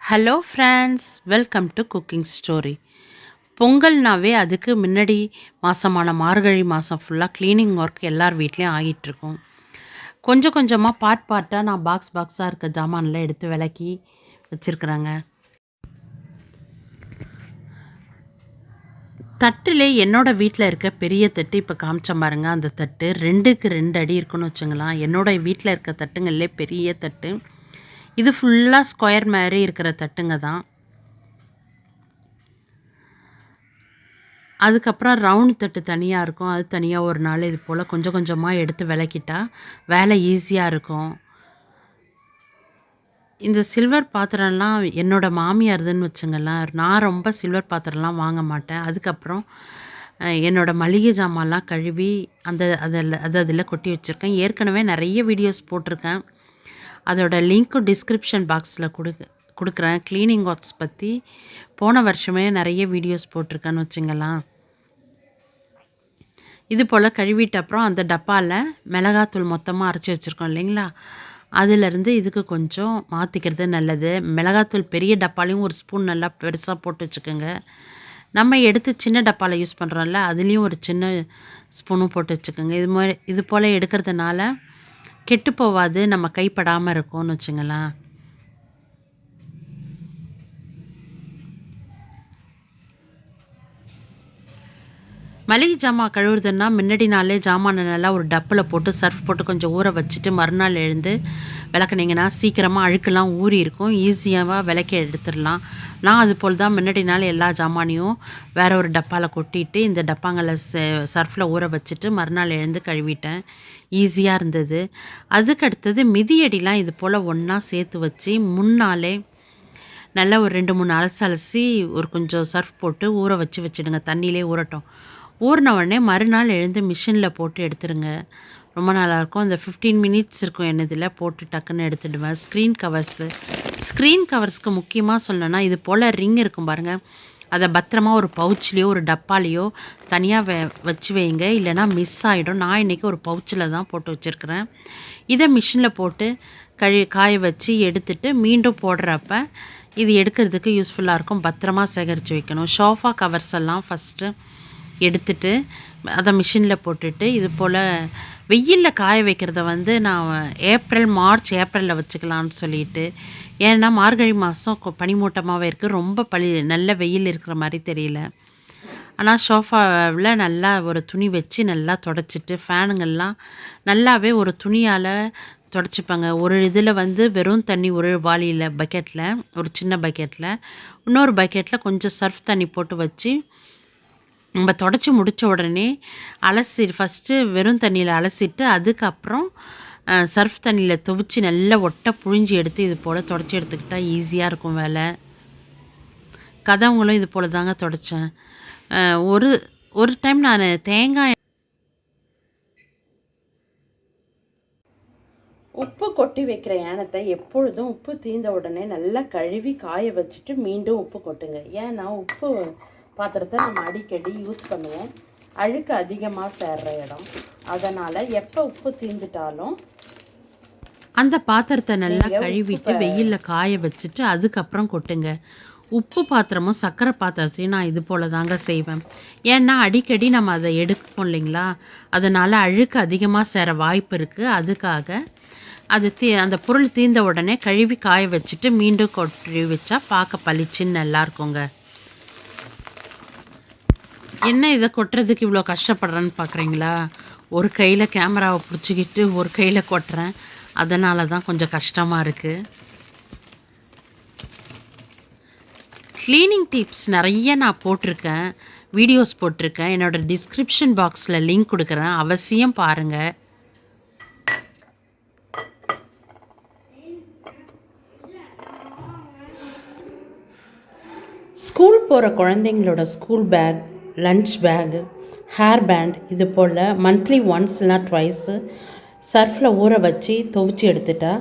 Hello friends, welcome to cooking story. பொங்கல்னாவே அதுக்கு முன்னாடி மாதமான மார்கழி மாதம் ஃபுல்லாக க்ளீனிங் ஒர்க் எல்லார் வீட்லேயும் ஆகிட்டுருக்கும். கொஞ்சம் கொஞ்சமாக பார்ட்டாக நான் பாக்ஸாக இருக்க ஜாமான்லாம் எடுத்து விலக்கி வச்சுருக்குறேங்க. தட்டில் என்னோடய வீட்டில் இருக்க பெரிய தட்டு இப்போ காமிச்ச பாருங்க. அந்த தட்டு 2க்கு 2 அடி இருக்குன்னு வச்சுங்களேன். என்னோடய வீட்டில் இருக்க தட்டுங்கள்லே பெரிய தட்டு. இது ஃபுல்லாக ஸ்கொயர் மாதிரி இருக்கிற தட்டுங்க தான். அதுக்கப்புறம் ரவுண்ட் தட்டு தனியாக இருக்கும். அது தனியாக ஒரு நாள் இது போல் கொஞ்சம் கொஞ்சமாக எடுத்து விளக்கிட்டா வேலை ஈஸியாக இருக்கும். இந்த சில்வர் பாத்திரம்லாம் என்னோடய மாமியார்துன்னு வச்சுங்களேன். நான் ரொம்ப சில்வர் பாத்திரம்லாம் வாங்க மாட்டேன். அதுக்கப்புறம் என்னோடய மளிகை ஜாமான்லாம் கழுவி அதில் கொட்டி வச்சுருக்கேன். ஏற்கனவே நிறைய வீடியோஸ் போட்டிருக்கேன். அதோட லிங்க்கும் டிஸ்கிரிப்ஷன் பாக்ஸில் கொடுக்குறேன். க்ளீனிங் ஒர்க்ஸ் பற்றி போன வருஷமே நிறைய வீடியோஸ் போட்டிருக்கேன்னு வச்சுங்களேன். இது போல் கழுவிட்ட அப்புறம் அந்த டப்பாவில் மிளகாத்தூள் மொத்தமாக அரைச்சி வச்சுருக்கோம் இல்லைங்களா, அதிலேருந்து இதுக்கு கொஞ்சம் மாற்றிக்கிறது நல்லது. மிளகாத்தூள் பெரிய டப்பாலையும் ஒரு ஸ்பூன் நல்லா பெருசாக போட்டு வச்சுக்கோங்க. நம்ம எடுத்து சின்ன டப்பாவில் யூஸ் பண்ணுறோம்ல, அதுலேயும் ஒரு சின்ன ஸ்பூனும் போட்டு வச்சுக்கோங்க. இது போல் எடுக்கிறதுனால கெட்டு போகாது, நம்ம கைப்படாமல் இருக்கும்னு வச்சுங்களேன். மளிகை ஜாமான் கழுவுறதுன்னா முன்னாடி நாளே ஜாமானை நல்லா ஒரு டப்பில் போட்டு சர்ஃப் போட்டு கொஞ்சம் ஊற வச்சுட்டு மறுநாள் எழுந்து விளக்குனிங்கன்னா சீக்கிரமாக அழுக்கெல்லாம் ஊறி இருக்கும். ஈஸியாக விளக்கி எடுத்துடலாம். நான் அது போல் தான் முன்னாடி நாள் எல்லா ஜாமானையும் வேறு ஒரு டப்பாவில் கொட்டிட்டு இந்த டப்பாங்களை சர்ஃபில் ஊற வச்சுட்டு மறுநாள் எழுந்து கழுவிட்டேன். ஈஸியாக இருந்தது. அதுக்கு அடுத்தது மிதியடிலாம் இது போல் ஒன்றா சேர்த்து வச்சு முன்னாலே நல்லா ஒரு 2-3 அலசி ஒரு கொஞ்சம் சர்ஃப் போட்டு ஊற வச்சுடுங்க. தண்ணியிலே ஊறட்டும். ஊறின உடனே மறுநாள் எழுந்து மிஷினில் போட்டு எடுத்துருங்க. ரொம்ப நல்லாயிருக்கும். அந்த 15 மினிட்ஸ் இருக்கும் என்னதில் போட்டு டக்குன்னு எடுத்துடுவேன். ஸ்க்ரீன் கவர்ஸ்க்கு முக்கியமாக சொல்லணும்னா இது போல் ரிங் இருக்கும் பாருங்கள், அதை பத்திரமா ஒரு பவுச்லேயோ ஒரு டப்பாலேயோ தனியாக வச்சு வைங்க, இல்லைனா மிஸ் ஆகிடும். நான் இன்றைக்கி ஒரு பவுச்சில் தான் போட்டு வச்சுருக்கிறேன். இதை மிஷினில் போட்டு காய வச்சு எடுத்துட்டு மீண்டும் போடுறப்ப இது எடுக்கிறதுக்கு யூஸ்ஃபுல்லாக இருக்கும். பத்திரமா சேகரித்து வைக்கணும். ஷோஃபா கவர்ஸ் எல்லாம் ஃபஸ்ட்டு எடுத்துட்டு அதை மிஷினில் போட்டுட்டு இது போல் வெயிலில் காய வைக்கிறத நான் ஏப்ரலில் வச்சுக்கலான்னு சொல்லிட்டு, ஏன்னா மார்கழி மாதம் பனிமூட்டமாகவே இருக்குது. ரொம்ப நல்ல வெயில் இருக்கிற மாதிரி தெரியல. ஆனால் சோஃபாவில் நல்லா ஒரு துணி வச்சு நல்லா தொடச்சிட்டு ஃபேனுங்கள்லாம் நல்லாவே ஒரு துணியால் தொடச்சிப்பாங்க. ஒரு இதில் வெறும் தண்ணி ஒரு வாளியில் பக்கெட்டில், ஒரு சின்ன பக்கெட்டில், இன்னொரு பக்கெட்டில் கொஞ்சம் சர்ஃப் தண்ணி போட்டு வச்சு நம்ம தொடச்சி முடித்த உடனே ஃபஸ்ட்டு வெறும் தண்ணியில் அலசிட்டு அதுக்கப்புறம் சர்ஃப் தண்ணியில் துவைச்சி நல்லா ஒட்டை புழிஞ்சி எடுத்து இது போல் தொடச்சி எடுத்துக்கிட்டால் ஈஸியாக இருக்கும் வேலை. கதவுங்களும் இது போல் தாங்க தொடச்சேன். ஒரு டைம் நான் தேங்காய் உப்பு கொட்டி வைக்கிற ஏனத்தை எப்பொழுதும் உப்பு தீர்ந்த உடனே நல்லா கழுவி காய வச்சுட்டு மீண்டும் உப்பு கொட்டுங்க. ஏன்னா உப்பு பாத்திரத்தை நம்ம அடிக்கடி யூஸ் பண்ணுவோம். அழுக்கு அதிகமாக சேர்ற இடம். அதனால் எப்போ உப்பு தீர்ந்துட்டாலும் அந்த பாத்திரத்தை நல்லா கழுவிட்டு வெயிலில் காய வச்சுட்டு அதுக்கப்புறம் கொட்டுங்க. உப்பு பாத்திரமும் சர்க்கரை பாத்திரத்தையும் நான் இது போல் தாங்க செய்வேன். ஏன்னா அடிக்கடி நம்ம அதை எடுப்போம் இல்லைங்களா, அதனால் அழுக்கு அதிகமாக சேர வாய்ப்பு இருக்குது. அதுக்காக அந்த பொருள் தீர்ந்த உடனே கழுவி காய வச்சுட்டு மீண்டும் கொட்டி வச்சா பார்க்க பளிச்சுன்னு நல்லா இருக்குங்க. என்ன இதை கொட்டுறதுக்கு இவ்வளோ கஷ்டப்படுறேன்னு பார்க்குறீங்களா? ஒரு கையில் கேமராவை பிடிச்சிக்கிட்டு ஒரு கையில் கொட்டுறேன். அதனால தான் கொஞ்சம் கஷ்டமாக இருக்குது. க்ளீனிங் டிப்ஸ் நிறைய நான் போட்டிருக்கேன், வீடியோஸ் போட்டிருக்கேன். என்னோடய டிஸ்கிரிப்ஷன் பாக்ஸில் லிங்க் கொடுக்குறேன், அவசியம் பாருங்கள். ஸ்கூல் போகிற குழந்தைங்களோட school bag, lunch bag, hair band இது போல் மந்த்லி ஒன்ஸ் இல்லைனா ட்வைஸு சர்ஃபில் ஊற வச்சு துவைச்சி எடுத்துட்டா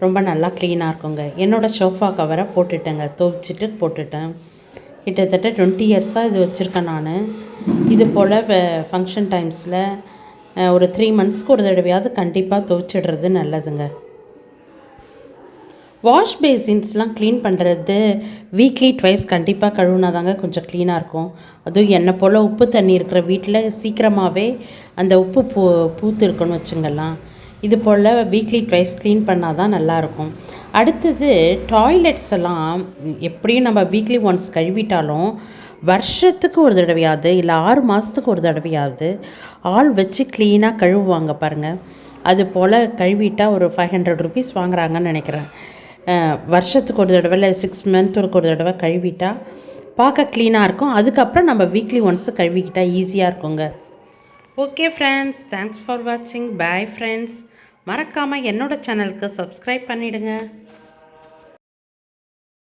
ரொம்ப நல்லா க்ளீனாக இருக்குங்க. என்னோடய சோஃபா கவரை போட்டுட்டேங்க, துவைச்சிட்டு போட்டுட்டேன். கிட்டத்தட்ட 20 இயர்ஸாக இது வச்சுருக்கேன் நான். இது போல் ஃபங்க்ஷன் டைம்ஸில் ஒரு 3 மந்த்ஸ்க்கு ஒரு தடவையாவது கண்டிப்பாக துவைச்சிடுறது நல்லதுங்க. வாஷ் பேசின்ஸ்லாம் க்ளீன் பண்ணுறது வீக்லி ட்வைஸ் கண்டிப்பாக கழுவுனா தாங்க கொஞ்சம் க்ளீனாக இருக்கும். அதுவும் என்னை போல் உப்பு தண்ணி இருக்கிற வீட்டில் சீக்கிரமாகவே அந்த உப்பு பூத்து இருக்குன்னு வச்சுங்களேன். இது போல் வீக்லி ட்வைஸ் க்ளீன் பண்ணால் தான் நல்லாயிருக்கும். அடுத்தது டாய்லெட்ஸ் எல்லாம் எப்படியும் நம்ம வீக்லி ஒன்ஸ் கழுவிட்டாலும் வருஷத்துக்கு ஒரு தடவையாவது இல்லை 6 மாதத்துக்கு ஒரு தடவையாவது ஆள் வச்சு க்ளீனாக கழுவுவாங்க பாருங்கள். அது போல் கழுவிட்டால் ஒரு 500 ருபீஸ் வாங்குறாங்கன்னு நினைக்கிறேன். வருஷத்துக்கு ஒரு தடவை இல்லை 6 மந்த்துக்கு ஒரு தடவை கழுவிட்டா பார்க்க க்ளீனாக இருக்கும். அதுக்கப்புறம் நம்ம வீக்லி ஒன்ஸு கழுவிக்கிட்டால் ஈஸியாக இருக்குங்க. ஓகே ஃப்ரெண்ட்ஸ், தேங்க்ஸ் ஃபார் வாட்சிங். Bye friends. மறக்காமல் என்னோடய சேனலுக்கு சப்ஸ்கிரைப் பண்ணிவிடுங்க.